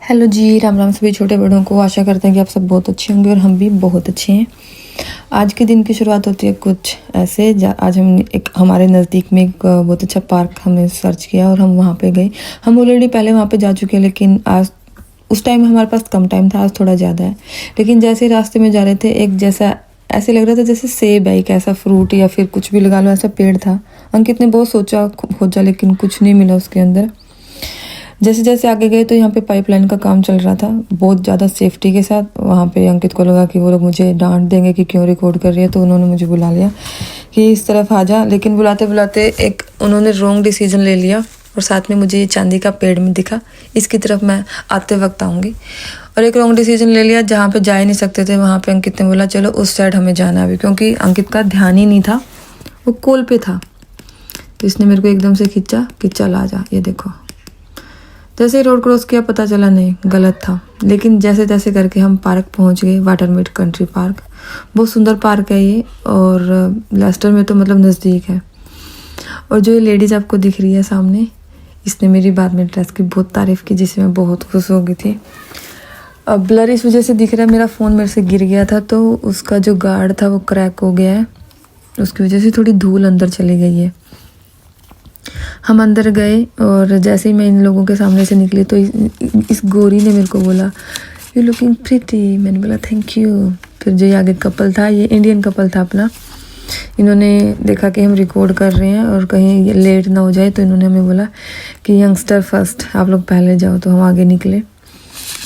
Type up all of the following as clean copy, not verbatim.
Hello जी, राम राम सभी छोटे बड़ों को। आशा करते हैं कि आप सब बहुत अच्छे होंगे और हम भी बहुत अच्छे हैं। आज के दिन की शुरुआत होती है कुछ ऐसे। आज हम एक हमारे नज़दीक में एक बहुत अच्छा पार्क हमने सर्च किया और हम वहाँ पे गए। हम ऑलरेडी पहले वहाँ पे जा चुके हैं, लेकिन आज उस टाइम हमारे पास कम टाइम था, आज थोड़ा ज़्यादा है। लेकिन जैसे ही रास्ते में जा रहे थे, एक जैसा ऐसे लग रहा था जैसे सेब है, एक ऐसा फ्रूट या फिर कुछ भी लगा लो, ऐसा पेड़ था। अंकित ने बहुत सोचा खोजा, लेकिन कुछ नहीं मिला उसके अंदर। जैसे जैसे आगे गए तो यहाँ पे पाइपलाइन का काम चल रहा था बहुत ज़्यादा सेफ्टी के साथ। वहाँ पे अंकित को लगा कि वो लोग मुझे डांट देंगे कि क्यों रिकॉर्ड कर रही है, तो उन्होंने मुझे बुला लिया कि इस तरफ आ जा। लेकिन बुलाते बुलाते एक उन्होंने रॉन्ग डिसीजन ले लिया और साथ में मुझे ये चांदी का पेड़ में दिखा, इसकी तरफ मैं आते वक्त आऊँगी। और एक रॉन्ग डिसीजन ले लिया जहाँ पे जा ही नहीं सकते थे। वहाँ पे अंकित ने बोला चलो उस साइड हमें जाना है अभी, क्योंकि अंकित का ध्यान ही नहीं था, वो कोल पे था। तो इसने मेरे को एकदम से खींचा कि चल आ जा, ये देखो। जैसे ही रोड क्रॉस किया पता चला नहीं, गलत था। लेकिन जैसे तैसे करके हम पार्क पहुंच गए, वाटरमेड कंट्री पार्क। बहुत सुंदर पार्क है ये, और लेस्टर में तो मतलब नज़दीक है। और जो ये लेडीज़ आपको दिख रही है सामने, इसने मेरी बाद में ड्रेस की बहुत तारीफ़ की, जिससे मैं बहुत खुश हो गई थी। अब ब्लर इस वजह से दिख रहा है, मेरा फ़ोन मेरे से गिर गया था तो उसका जो गार्ड था वो क्रैक हो गया है, उसकी वजह से थोड़ी धूल अंदर चली गई है। हम अंदर गए और जैसे ही मैं इन लोगों के सामने से निकली तो इस गोरी ने मेरे को बोला यू लुकिंग प्रिटी। मैंने बोला थैंक यू। फिर जो आगे कपल था, ये इंडियन कपल था अपना, इन्होंने देखा कि हम रिकॉर्ड कर रहे हैं और कहीं लेट ना हो जाए, तो इन्होंने हमें बोला कि यंगस्टर फर्स्ट, आप लोग पहले जाओ। तो हम आगे निकले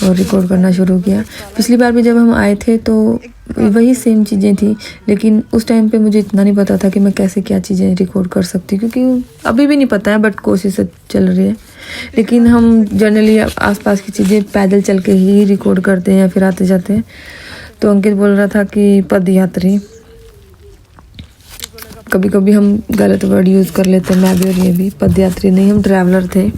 और रिकॉर्ड करना शुरू किया। पिछली बार भी जब हम आए थे तो वही सेम चीज़ें थी, लेकिन उस टाइम पे मुझे इतना नहीं पता था कि मैं कैसे क्या चीज़ें रिकॉर्ड कर सकती, क्योंकि अभी भी नहीं पता है, बट कोशिश चल रही है। लेकिन हम जनरली आसपास की चीज़ें पैदल चल के ही रिकॉर्ड करते हैं या फिर आते जाते हैं। तो अंकित बोल रहा था कि पदयात्री, कभी कभी हम गलत वर्ड यूज़ कर लेते हैं, मैं भी और ये भी। पदयात्री नहीं, हम ट्रैवलर थे।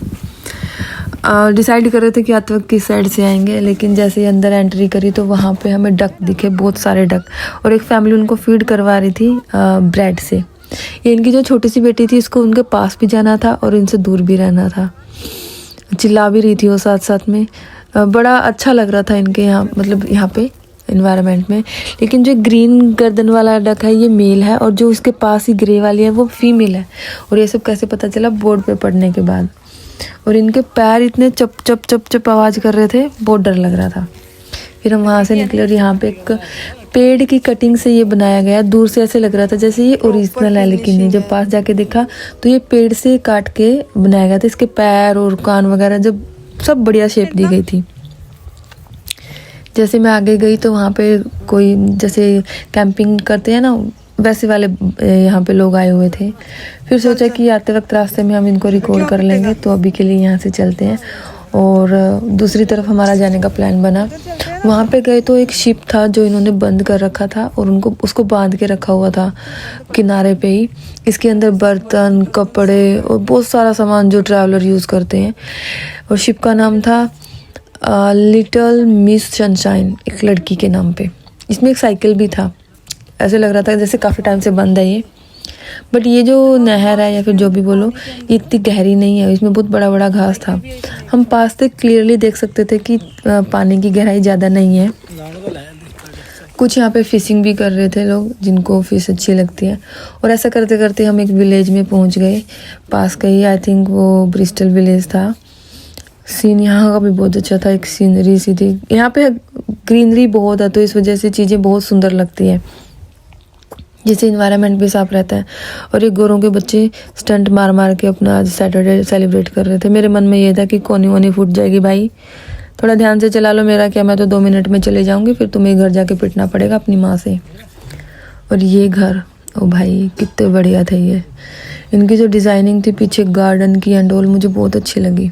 डिसाइड कर रहे थे कि आते वक्त किस साइड से आएंगे, लेकिन जैसे ही अंदर एंट्री करी तो वहाँ पे हमें डक दिखे, बहुत सारे डक। और एक फैमिली उनको फीड करवा रही थी ब्रेड से। ये इनकी जो छोटी सी बेटी थी, इसको उनके पास भी जाना था और इनसे दूर भी रहना था। चिल्ला भी रही थी वो साथ साथ में। बड़ा अच्छा लग रहा था इनके यहाँ, मतलब यहाँ पे इन्वायरमेंट में। लेकिन जो ग्रीन गर्दन वाला डक है ये मेल है, और जो उसके पास ही ग्रे वाली है वो फीमेल है। और ये सब कैसे पता चला? बोर्ड पे पढ़ने के बाद। और इनके पैर इतने चप चप चप चप आवाज़ कर रहे थे, बहुत डर लग रहा था। फिर हम वहाँ से निकले और यहाँ पे एक पेड़ की कटिंग से ये बनाया गया। दूर से ऐसे लग रहा था जैसे ये ओरिजिनल है, लेकिन ये जब पास जाके देखा तो ये पेड़ से काट के बनाया गया था। इसके पैर और कान वगैरह जब सब बढ़िया शेप दी गई थी। जैसे मैं आगे गई तो वहाँ पे कोई जैसे कैंपिंग करते हैं ना, वैसे वाले यहाँ पे लोग आए हुए थे। फिर सोचा कि आते वक्त रास्ते में हम इनको रिकॉर्ड कर लेंगे, तो अभी के लिए यहाँ से चलते हैं। और दूसरी तरफ हमारा जाने का प्लान बना। वहाँ पे गए तो एक शिप था जो इन्होंने बंद कर रखा था और उसको बांध के रखा हुआ था किनारे पे ही। इसके अंदर बर्तन, कपड़े और बहुत सारा सामान जो ट्रैवलर यूज़ करते हैं। और शिप का नाम था लिटिल मिस सनशाइन, एक लड़की के नाम पे। इसमें एक साइकिल भी था। ऐसे लग रहा था जैसे काफ़ी टाइम से बंद है ये। बट ये जो नहर है या फिर जो भी बोलो, ये इतनी गहरी नहीं है, इसमें बहुत बड़ा बड़ा घास था। हम पास से क्लियरली देख सकते थे कि पानी की गहराई ज़्यादा नहीं है। कुछ यहाँ पे फिशिंग भी कर रहे थे लोग, जिनको फिश अच्छी लगती है। और ऐसा करते करते हम एक विलेज में पहुँच गए, पास का ही। आई थिंक वो ब्रिस्टल विलेज था। सीन यहाँ का भी बहुत अच्छा था, एक सीनरी सी थी। यहाँ पे ग्रीनरी बहुत है, तो इस वजह से चीज़ें बहुत सुंदर लगती है, जिससे इन्वायरमेंट भी साफ रहता है। और ये गोरों के बच्चे स्टंट मार मार के अपना आज सैटरडे सेलिब्रेट कर रहे थे। मेरे मन में ये था कि कोनी वोनी फूट जाएगी भाई, थोड़ा ध्यान से चला लो। मेरा क्या, मैं तो 2 मिनट में चले जाऊंगी, फिर तुम्हें घर जाके पिटना पड़ेगा अपनी माँ से। और ये घर, ओ भाई कितने बढ़िया थे ये। इनकी जो डिज़ाइनिंग थी पीछे गार्डन की एंड ऑल, मुझे बहुत अच्छी लगी।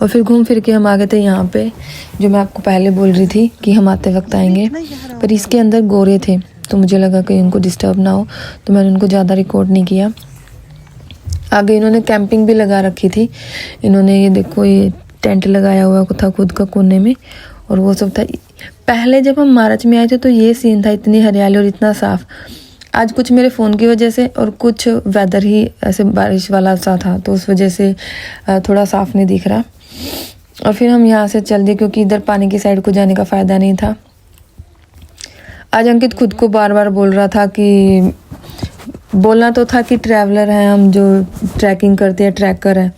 और फिर घूम फिर के हम आ गए थे यहाँ पे, जो मैं आपको पहले बोल रही थी कि हम आते वक्त आएंगे। पर इसके अंदर गोरे थे, तो मुझे लगा कि उनको डिस्टर्ब ना हो, तो मैंने उनको ज़्यादा रिकॉर्ड नहीं किया। आगे इन्होंने कैंपिंग भी लगा रखी थी। इन्होंने ये देखो, ये टेंट लगाया हुआ था खुद का कोने में, और वो सब था। पहले जब हम मार्च में आए थे तो ये सीन था, इतनी हरियाली और इतना साफ। आज कुछ मेरे फ़ोन की वजह से और कुछ वेदर ही ऐसे बारिश वाला सा था, तो उस वजह से थोड़ा साफ नहीं दिख रहा। और फिर हम यहाँ से चल दिए क्योंकि इधर पानी की साइड को जाने का फ़ायदा नहीं था। आज अंकित खुद को बार बार बोल रहा था कि बोलना तो था कि ट्रैवलर हैं हम, जो ट्रैकिंग करते हैं, ट्रैकर हैं।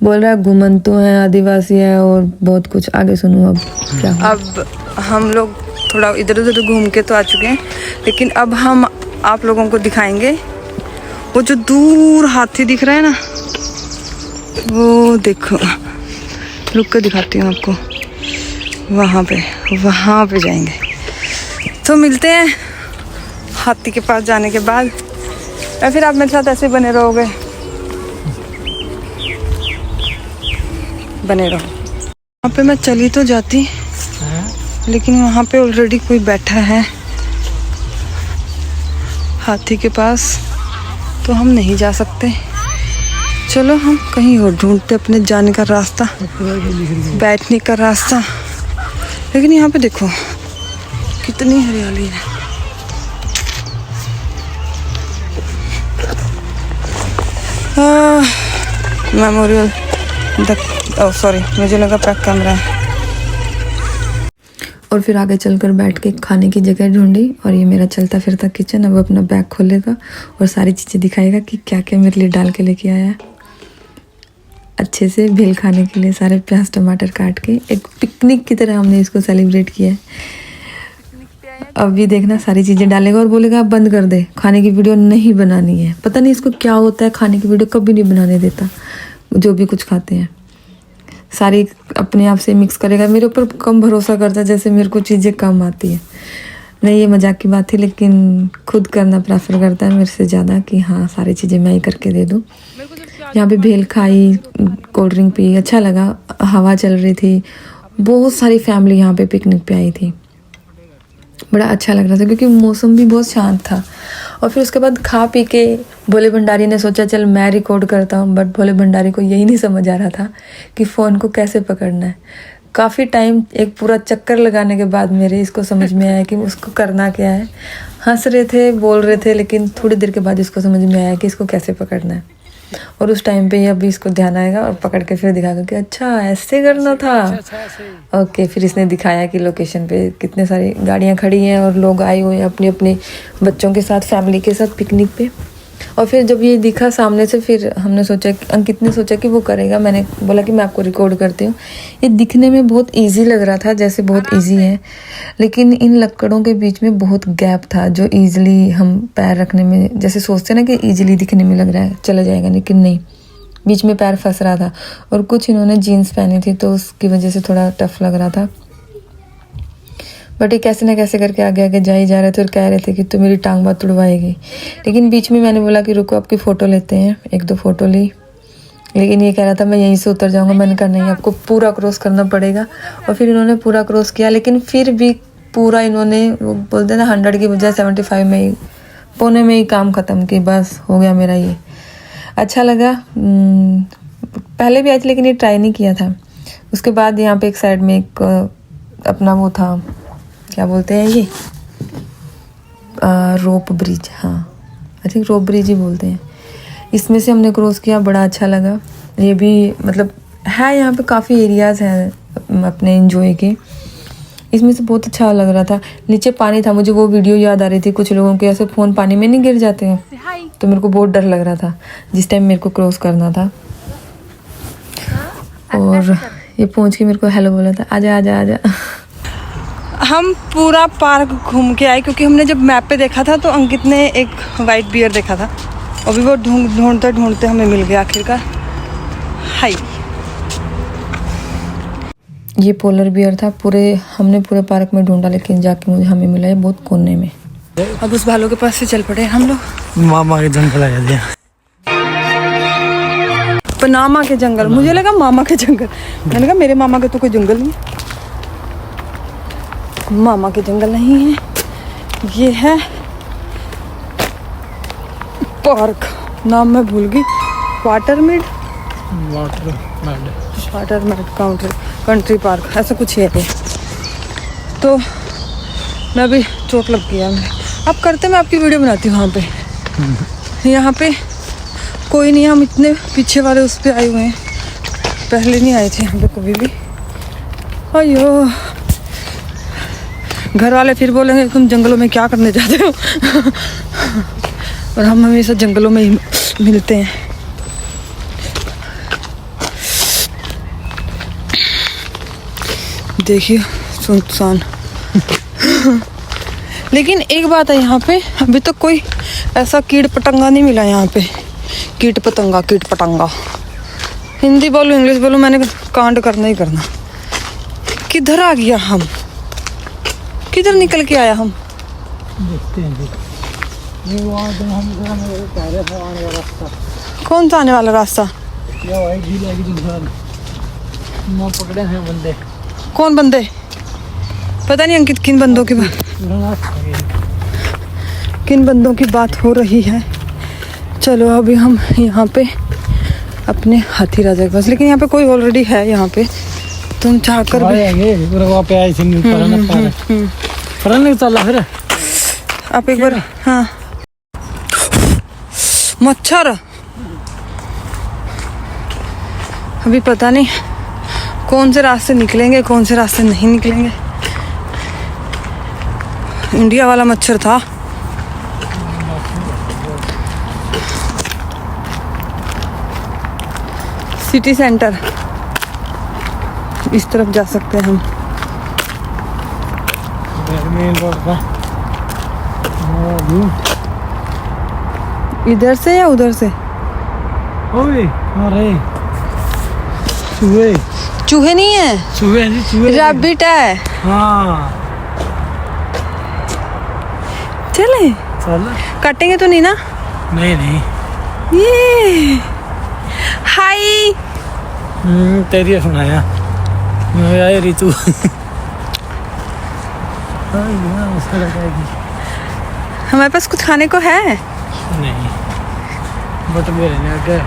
बोल रहा है घुमंतु हैं, आदिवासी है और बहुत कुछ। आगे सुनो अब क्या। अब हम लोग थोड़ा इधर उधर घूम के तो आ चुके हैं, लेकिन अब हम आप लोगों को दिखाएंगे वो जो दूर हाथी दिख रहा है ना, वो देखो, रुक कर दिखाती हूँ आपको। वहाँ पे जाएंगे। तो मिलते हैं हाथी के पास जाने के बाद, या फिर आप मेरे साथ ऐसे बने रहोगे? बने रहो। वहाँ पे मैं चली तो जाती, लेकिन वहाँ पे ऑलरेडी कोई बैठा है हाथी के पास, तो हम नहीं जा सकते। चलो हम कहीं और ढूंढते अपने जाने का रास्ता, बैठने का रास्ता। लेकिन यहाँ पे देखो कितनी हरियाली है। मेमोरियल सॉरी, मुझे लगा पैक कैमरा है। और फिर आगे चलकर बैठ के खाने की जगह ढूंढी, और ये मेरा चलता फिरता किचन। अब अपना बैग खोलेगा और सारी चीज़ें दिखाएगा कि क्या क्या मेरे लिए डाल के लेके आया है। अच्छे से भेल खाने के लिए सारे प्याज टमाटर काट के, एक पिकनिक की तरह हमने इसको सेलिब्रेट किया है। अब भी देखना सारी चीज़ें डालेगा और बोलेगा आप बंद कर दे, खाने की वीडियो नहीं बनानी है। पता नहीं इसको क्या होता है, खाने की वीडियो कभी नहीं बनाने देता। जो भी कुछ खाते हैं सारी अपने आप से मिक्स करेगा। मेरे ऊपर कम भरोसा करता है, जैसे मेरे को चीज़ें कम आती है। नहीं, ये मजाक की बात थी, लेकिन खुद करना प्रेफर करता है मेरे से ज़्यादा कि हाँ सारी चीज़ें मैं ही करके दे दूँ। यहाँ पे भेल खाई, कोल्ड ड्रिंक पी, अच्छा लगा। हवा चल रही थी, बहुत सारी फैमिली यहाँ पे पिकनिक पे आई थी। बड़ा अच्छा लग रहा था क्योंकि मौसम भी बहुत शांत था। और फिर उसके बाद खा पी के भोले भंडारी ने सोचा चल मैं रिकॉर्ड करता हूँ, बट भोले भंडारी को यही नहीं समझ आ रहा था कि फ़ोन को कैसे पकड़ना है। काफ़ी टाइम, एक पूरा चक्कर लगाने के बाद मेरे इसको समझ में आया कि उसको करना क्या है। हंस रहे थे, बोल रहे थे, लेकिन थोड़ी देर के बाद इसको समझ में आया कि इसको कैसे पकड़ना है। और उस टाइम पे अभी इसको ध्यान आएगा और पकड़ के फिर दिखाएगा कि अच्छा ऐसे करना था। ओके, फिर इसने दिखाया कि लोकेशन पे कितने सारी गाड़ियाँ खड़ी हैं और लोग आए हुए हैं अपने अपने बच्चों के साथ, फैमिली के साथ पिकनिक पे। और फिर जब ये दिखा सामने से, फिर हमने सोचा, अंकित ने सोचा कि वो करेगा। मैंने बोला कि मैं आपको रिकॉर्ड करती हूँ। ये दिखने में बहुत इजी लग रहा था, जैसे बहुत इजी है, लेकिन इन लकड़ों के बीच में बहुत गैप था जो इजीली हम पैर रखने में, जैसे सोचते ना कि इजीली दिखने में लग रहा है चला जाएगा, लेकिन नहीं, बीच में पैर फंस रहा था। और कुछ इन्होंने जीन्स पहनी थी तो उसकी वजह से थोड़ा टफ लग रहा था। बट ये कैसे ना कैसे करके आगे आगे जा ही जा रहे थे और कह रहे थे कि तू मेरी टांग बात तुड़वाएगी। लेकिन बीच में मैंने बोला कि रुको आपकी फ़ोटो लेते हैं, 1-2 फ़ोटो ली। लेकिन ये कह रहा था मैं यहीं से उतर जाऊंगा। मैंने कहा नहीं, आपको पूरा क्रॉस करना पड़ेगा। और फिर इन्होंने पूरा क्रॉस किया, लेकिन फिर भी पूरा इन्होंने, वो बोलते ना 100 की बजाय 75 में ही, पौने में ही काम ख़त्म की। बस हो गया मेरा ये। अच्छा लगा। पहले भी आई थी लेकिन ये ट्राई नहीं किया था। उसके बाद यहाँ पे एक साइड में एक अपना वो था, क्या बोलते हैं ये, रोप ब्रिज। हाँ, आई थिंक रोप ब्रिज ही बोलते हैं। इसमें से हमने क्रॉस किया, बड़ा अच्छा लगा। ये भी मतलब है, यहाँ पे काफ़ी एरियाज़ हैं अपने एंजॉय के। इसमें से बहुत अच्छा लग रहा था। नीचे पानी था, मुझे वो वीडियो याद आ रही थी, कुछ लोगों के ऐसे फ़ोन पानी में नहीं गिर जाते हैं, तो मेरे को बहुत डर लग रहा था जिस टाइम मेरे को क्रॉस करना था। और ये पहुँच के मेरे को हेलो बोला था, आजा आजा आजा। हम पूरा पार्क घूम के आए क्योंकि हमने जब मैप पे देखा था तो अंकित ने एक वाइट बियर देखा था, और भी वो ढूंढते ढूंढते हमें मिल गया आखिरकार। हाय, ये पोलर बियर था। हमने पूरे पार्क में ढूंढा, लेकिन जाके हमें मिला है बहुत कोने में। अब उस भालू के पास से चल पड़े हम लोग। मामा के जंगल आ गया, पनामा के जंगल। मुझे लगा मामा के जंगल। मैंने कहा मेरे मामा के तो कोई जंगल नहीं, मामा के जंगल नहीं है। ये है पार्क, नाम मैं भूल गई। वाटरमेड कंट्री पार्क, ऐसा कुछ है। तो मैं भी चोट लग गया मेरे। अब करते मैं आपकी वीडियो बनाती हूँ। वहाँ पे यहाँ पे कोई नहीं, हम इतने पीछे वाले उस पर आए हुए हैं, पहले नहीं आए थे यहाँ पे कभी भी। अयो, घर वाले फिर बोलेंगे तुम जंगलों में क्या करने जाते हो। और हम हमेशा जंगलों में ही मिलते हैं। देखिए सुनसान। लेकिन एक बात है यहाँ पे, अभी तक कोई ऐसा कीट पतंगा नहीं मिला यहाँ पे। कीट पतंगा हिंदी बोलो इंग्लिश बोलो, मैंने कांड करना ही करना। किधर आ गया हम, किधर निकल के आया हम? देखते हैं ये वहाँ तो हम आने वाला रास्ता। कौन सा आने वाला रास्ता? पकड़े हैं बंदे। कौन बंदे? पता नहीं अंकित, किन बंदों की बात हो रही है। चलो अभी हम यहाँ पे अपने हाथी राजा के पास, लेकिन यहाँ पे कोई ऑलरेडी है यहाँ पे। तुम चाहकर पे आए थे चला फिर आप एक बार। हाँ मच्छर, अभी पता नहीं कौन से रास्ते निकलेंगे कौन से रास्ते नहीं निकलेंगे। इंडिया वाला मच्छर था। सिटी सेंटर इस तरफ जा सकते हैं हम। मेन रोड का इधर से या उधर से? ओए अरे चूहे चूहे नहीं है, चूहे रैबिट है। हाँ चले चल। काटेंगे तो नहीं ना? नहीं ये हाय तेरी सुनाया यार रितु। हमारे पास कुछ खाने को है नहीं, बट मेरे ने आगे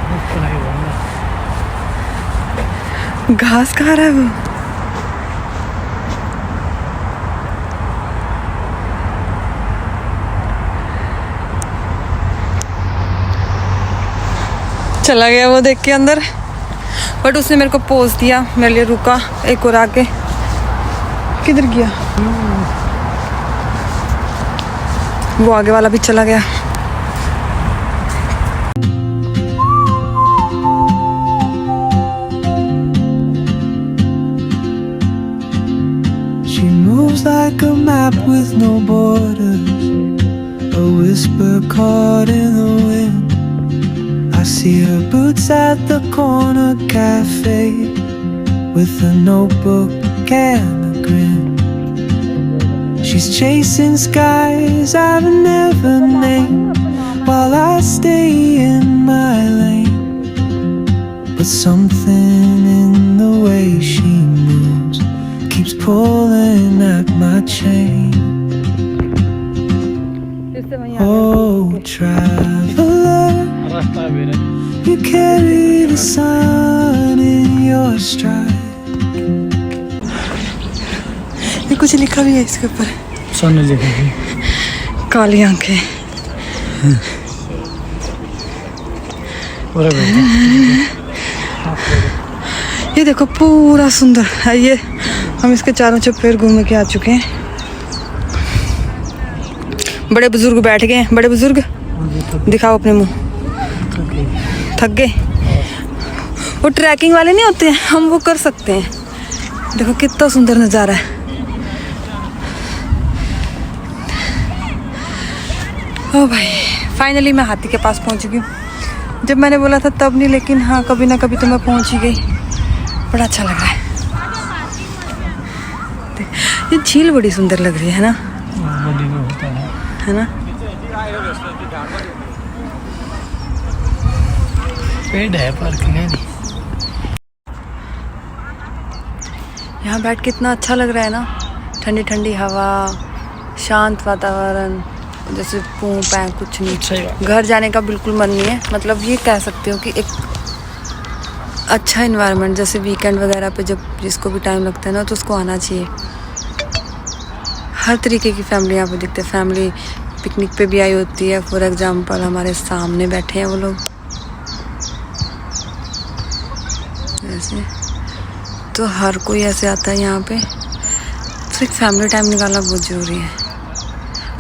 घास खा रहा है वो। चला गया वो देख के अंदर, बट उसने मेरे को पोज दिया, मेरे लिए रुका एक और आके। किधर गया वो? आगे वाला भी चला गया। She moves like a map with no borders, a whisper caught in the wind. I see her boots at the corner cafe with a notebook and a grin. She's chasing skies I've never named while I stay in my lane. But something in the way she moves keeps pulling at my chain. Oh, traveler, you carry the sun in your stride. ये कुछ लिखा भी है इसके ऊपर। सोने लिखा काली आंखें। ये देखो पूरा सुंदर है ये। हम इसके चारों चप्पेर घूम के आ चुके हैं। बड़े बुजुर्ग बैठ गए हैं। बड़े बुजुर्ग दिखाओ अपने मुंह। थक गए? वो ट्रैकिंग वाले नहीं होते हैं, हम वो कर सकते हैं। देखो कितना सुंदर नज़ारा है। ओ भाई, फाइनली मैं हाथी के पास पहुंच गई हूँ। जब मैंने बोला था तब नहीं, लेकिन हाँ कभी ना कभी तो मैं पहुंच ही गई। बड़ा अच्छा लग रहा है। ये झील बड़ी सुंदर लग रही है ना? है ना? पेड़ है पार्किंग है नहीं। यहाँ बैठ के इतना अच्छा लग रहा है ना। ठंडी ठंडी हवा, शांत वातावरण, जैसे पूं पैं कुछ नहीं। घर जाने का बिल्कुल मन नहीं है। मतलब ये कह सकते हो कि एक अच्छा इन्वायरमेंट, जैसे वीकेंड वगैरह पे जब जिसको भी टाइम लगता है ना तो उसको आना चाहिए। हर तरीके की फैमिली यहाँ पे दिखते हैं। फैमिली पिकनिक पे भी आई होती है। फॉर एग्जांपल हमारे सामने बैठे हैं वो लोग, ऐसे। तो हर कोई ऐसे आता है यहाँ पे, तो एक फैमिली टाइम निकालना बहुत ज़रूरी है।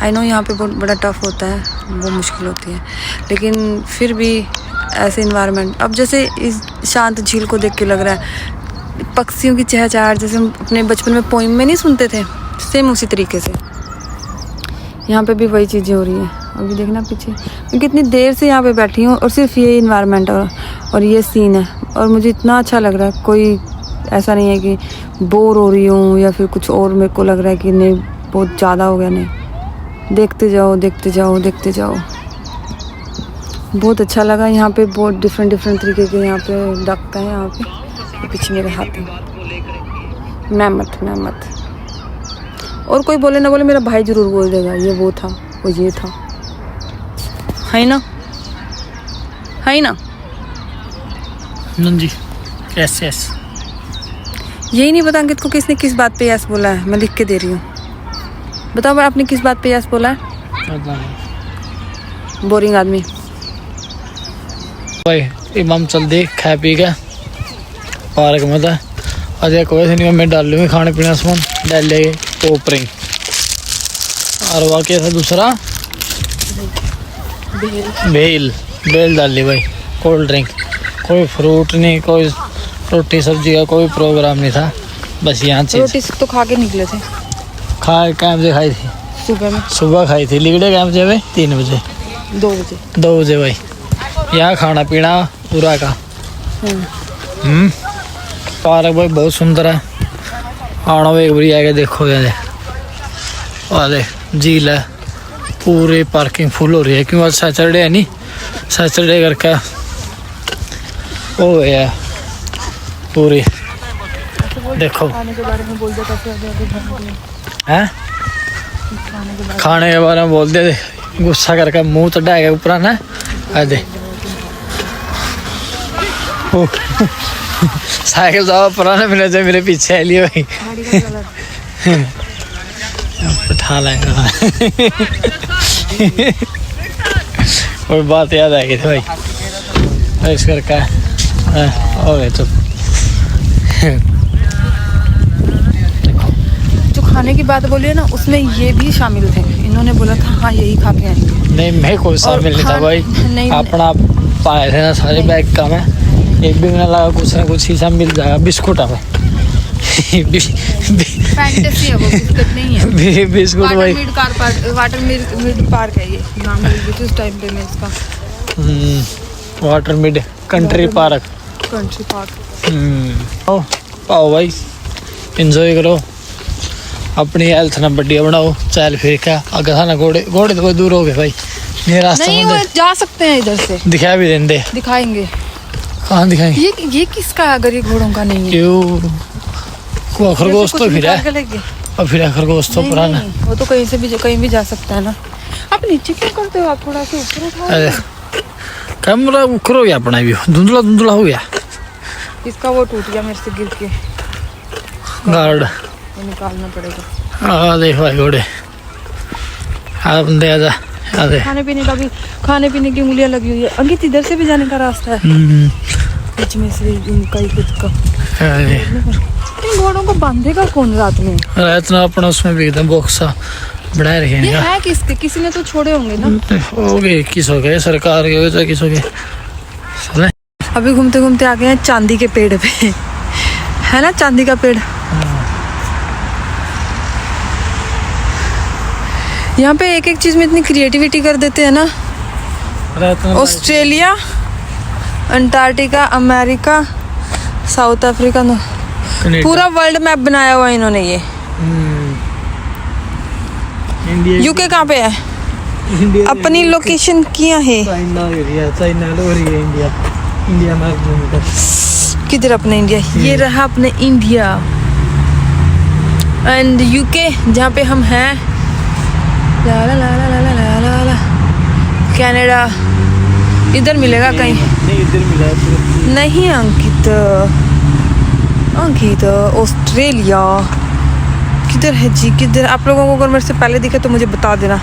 आई नो यहाँ पे बहुत बड़ा टफ होता है, वो मुश्किल होती है, लेकिन फिर भी ऐसे इन्वायरमेंट, अब जैसे इस शांत झील को देख के लग रहा है पक्षियों की चहचहाट जैसे हम अपने बचपन में पोइम में नहीं सुनते थे, सेम उसी तरीके से यहाँ पे भी वही चीज़ें हो रही हैं। अभी देखना पीछे, मैं कितनी देर से यहाँ पे बैठी हूँ और सिर्फ ये इन्वायरमेंट और ये सीन है, और मुझे इतना अच्छा लग रहा है। कोई ऐसा नहीं है कि बोर हो रही हूँ या फिर कुछ और मेरे को लग रहा है कि नहीं बहुत ज़्यादा हो गया, नहीं, देखते जाओ देखते जाओ देखते जाओ। बहुत अच्छा लगा यहाँ पे, बहुत डिफरेंट तरीके के यहाँ पे डक हैं यहाँ पे। पीछे मेरे हाथ है मेहमत। और कोई बोले ना बोले, मेरा भाई ज़रूर बोल देगा ये वो था, वो ये था, है ना नंजी यस यही नहीं पता अंकित को किसने किस बात पे यस बोला है। मैं लिख के दे रही हूँ, बताओ आपने किस बात पे यस बोला है? बोरिंग आदमी। भाई इमाम चल दे खा पी के पार्क में था, अजय कोई से नहीं, मैं डाल लूँगी खाने पीने सामान डाल लेंगे पोपरिंग। और वहाँ कैसा दूसरा बेल डाल ली भाई, कोल्ड ड्रिंक, कोई फ्रूट नहीं, कोई रोटी सब्जी का कोई प्रोग्राम नहीं था, बस यहाँ चीज। रोटी तो खा के निकले थे, कैम से खाई थी सुबह खाई थी, लिगड़े कैम से भाई 3 बजे 2 बजे भाई। यहाँ खाना पीना पूरा का। पार्क भाई बहुत सुंदर है, आना एक बारी आके देखो यार, अरे झील है, पूरी पार्किंग फुल हो रही है, क्यों आज सैटरडे है नहीं, सैटरडे करके वो है पूरी। देखो हैं खाने के बारे में बोल दे, गुस्सा करके मुंह चढ़ाएगा ऊपर ना, अरे साइकिल तो पुराने मिले थे मेरे पीछे है लिए भाई, उठा लेंगे। और बात याद आ गई थी भाई, इस करके हो गए तो जो खाने की बात बोली है ना, उसमें ये भी शामिल थे। इन्होंने बोला था हाँ यही खा के आएंगे। नहीं मैं कोई शामिल नहीं था भाई, अपना पाए थे ना सारे बैग का, मैं एक भी मैंने लगा कुछ ना कुछ हिस्सा मिल जाएगा। बिस्कुट है फैंटेसी है वो, बिस्कुट नहीं है। बिस्कुट भाई, वाटर मिड पार्क है ये नाम है इस टाइम पे मैं इसका। Water mid country park. आओ भाई इंजॉय करो, अपनी हेल्थ ना बढ़िया बनाओ, चल फिर क्या आगे था ना, घोड़े तो कोई दूर हो गए भाई, ये रास्ता नहीं वो जा सकते हैं इधर से, दिखा भी देंगे, दिखाएंगे। कहाँ दिखाएंगे? ये किसका है अगर ये घोड़ों का नहीं है? क्यों खरगोश तो फिर है, और फिर खरगोश तो पुराना, वो तो कहीं से भी कहीं भी जा सकता है ना। आप नीचे क्यों करते हो, आप थोड़ा सा ऊपर उठाओ। कैमरा ऊपर हो गया अपना भी, धुंधला हो गया, इसका वो टूट गया मेरे से गिर के, गार्ड वो निकालना पड़ेगा। हाँ देख भाई घोड़े, हाँ बंदे आजा। खाने पीने की उंगलियां लगी हुई है। अंकित इधर से भी जाने का रास्ता है, बीच में से इनका ही खुद का। इन घोड़ों को बांधेगा कौन रात में? रात में अपना उसमें भी एकदम बॉक्सा बढ़ाए रखे हैं। ये है किसके? किसी ने तो छोड़े होंगे ना। हो गए किस हो गए, सरकार के हो गए, किस हो गए। अभी घूमते घूमते आ गए हैं चांदी के पेड़ पे, है ना चांदी का पेड़। यहाँ पे एक चीज में इतनी क्रिएटिविटी कर देते हैं ना। Australia, Antarctica, America, south Africa, पूरा वर्ल्ड मैप बनाया हुआ इन्होंने। ये यूके कहाँ पे है? अपनी लोकेशन किया है इंडिया में। किधर अपना इंडिया? ये रहा अपना इंडिया एंड यूके जहाँ पे हम हैं। ला ला ला ला ला ला ला ला कनाडा इधर मिलेगा कहीं? नहीं इधर मिला नहीं अंकित ऑस्ट्रेलिया किधर है जी? किधर? आप लोगों को अगर मेरे से पहले दिखे तो मुझे बता देना।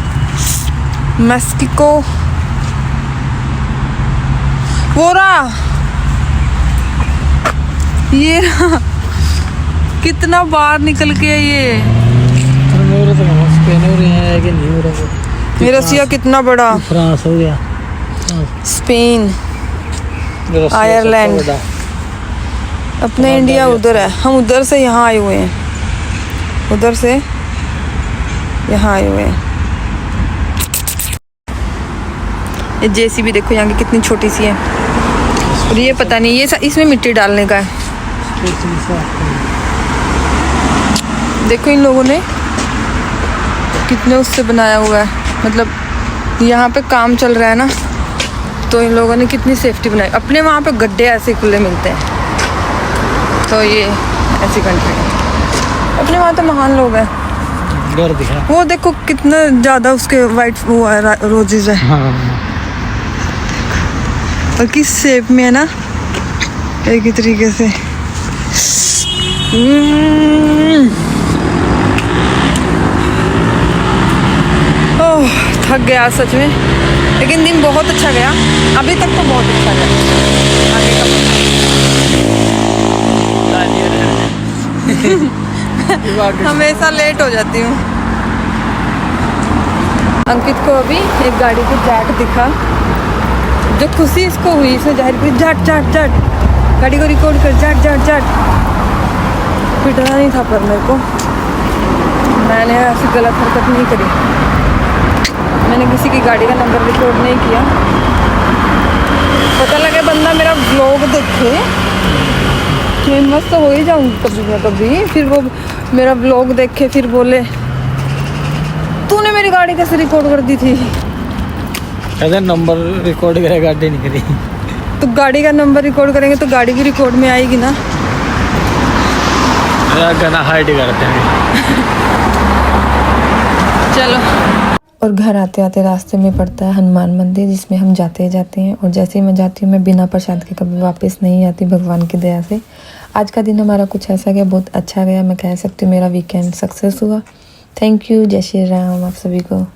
मैक्सिको वो रहा, ये रहा कितना बाहर निकल के है ये। मेरे तो स्पेन हो रहे हैं कि नहीं हो रहा। मेरा रसिया कितना बड़ा। फ्रांस हो गया, स्पेन, रसिया आयरलैंड। सबसे बड़ा। अपने इंडिया उधर है, हम उधर से यहाँ आए हुए हैं, उधर से यहाँ आए हुए हैं। ये जेसीबी देखो यहाँ की कितनी छोटी सी है, और ये पता नहीं, ये इसमें मिट्टी डालने का है। देखो इन लोगों ने कितने उससे बनाया हुआ है, मतलब यहाँ पे काम चल रहा है ना, तो इन लोगों ने कितनी सेफ्टी बनाई। अपने वहाँ पे गड्ढे ऐसे खुले मिलते हैं, तो ये ऐसी कंट्री है। अपने वहाँ तो महान लोग हैं। डर दिखा। वो देखो कितना ज़्यादा उसके वाइट वो है, रोजेज है। हाँ। और किस शेप में है ना, एक ही तरीके से। ओह, थक गया सच में, लेकिन दिन बहुत अच्छा गया। अभी तक तो बहुत अच्छा गया। आगे का हमेशा लेट हो जाती हूँ। अंकित को अभी एक गाड़ी की जाट दिखा, जो खुशी इसको हुई, इसने जाहिर की जाट जाट जाट, गाड़ी को रिकॉर्ड कर, जाट जाट जाट। पिटना नहीं था पर मेरे को, मैंने ऐसी गलत हरकत नहीं करी। मैंने किसी की गाड़ी का नंबर रिकॉर्ड नहीं किया। पता लगे बंदा मेरा व्लॉग देखे, फेमस तो हो ही जाऊंगी कभी ना कभी, फिर वो मेरा व्लॉग देखे फिर बोले तूने मेरी गाड़ी कैसे रिकॉर्ड कर दी थी। कहते नंबर रिकॉर्ड करे, गाड़ी नहीं करी। तो गाड़ी का नंबर रिकॉर्ड करेंगे तो गाड़ी भी रिकॉर्ड में आएगी ना। गाना हाइड करते हैं। चलो। और घर आते आते रास्ते में पड़ता है हनुमान मंदिर, जिसमें हम जाते हैं। और जैसे ही मैं जाती हूँ, मैं बिना प्रसाद के कभी वापस नहीं आती, भगवान की दया से। आज का दिन हमारा कुछ ऐसा गया, बहुत अच्छा गया। मैं कह सकती हूँ मेरा वीकेंड सक्सेस हुआ। Thank you. जय श्री राम आप सभी को।